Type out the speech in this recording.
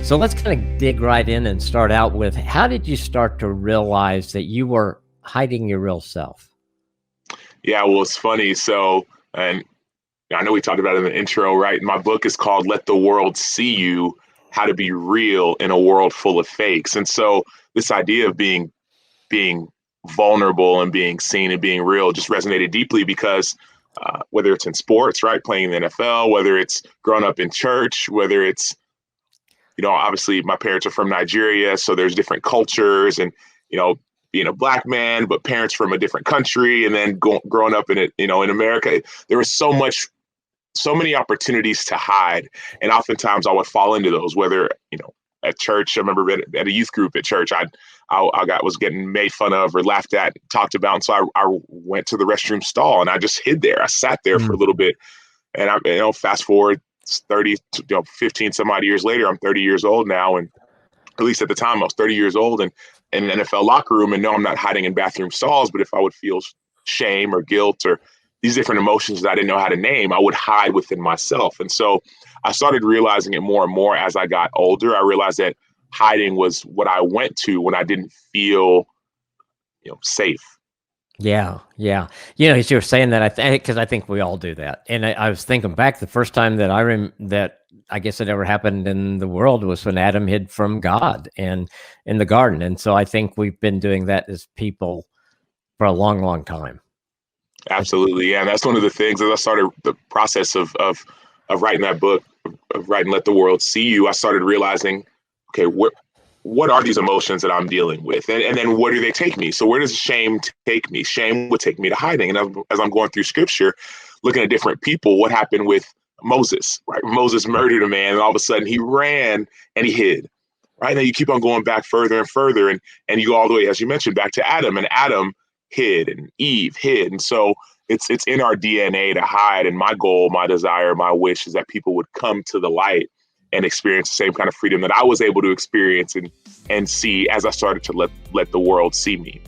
So let's kind of dig right in and start out with, how did you start to realize that you were hiding your real self? Yeah, well, it's funny. And I know we talked about it in the intro, right? My book is called Let the World See You, How to Be Real in a World Full of Fakes. And so this idea of being vulnerable and being seen and being real just resonated deeply because whether it's in sports, right, playing in the NFL, whether it's growing up in church, whether it's, obviously my parents are from Nigeria, so there's different cultures and, being a black man, but parents from a different country, and then growing up in it, in America, there was so many opportunities to hide. And oftentimes I would fall into those, whether, at church. I remember at a youth group at church, I was getting made fun of or laughed at, talked about. And so I went to the restroom stall and I just hid there. I sat there for a little bit, and fast forward 30, 15 some odd years later, I'm 30 years old now. And at least at the time I was 30 years old and in an NFL locker room, and no, I'm not hiding in bathroom stalls, but if I would feel shame or guilt or these different emotions that I didn't know how to name, I would hide within myself. And so I started realizing it more and more as I got older. I realized that hiding was what I went to when I didn't feel, safe. Yeah, yeah. As you were saying that, because I think we all do that. And I was thinking back, the first time that that I guess it ever happened in the world was when Adam hid from God and in the garden. And so I think we've been doing that as people for a long, long time. Absolutely, yeah. And that's one of the things as I started the process of writing that book, of writing Let the World See You. I started realizing, okay, what are these emotions that I'm dealing with? And then where do they take me? So where does shame take me? Shame would take me to hiding. And as I'm going through scripture, looking at different people, what happened with Moses, right? Moses murdered a man and all of a sudden he ran and he hid, right? And then you keep on going back further and further. And you go all the way, as you mentioned, back to Adam, and Adam hid and Eve hid. And so it's in our DNA to hide. And my goal, my desire, my wish is that people would come to the light and experience the same kind of freedom that I was able to experience and see as I started to let the world see me.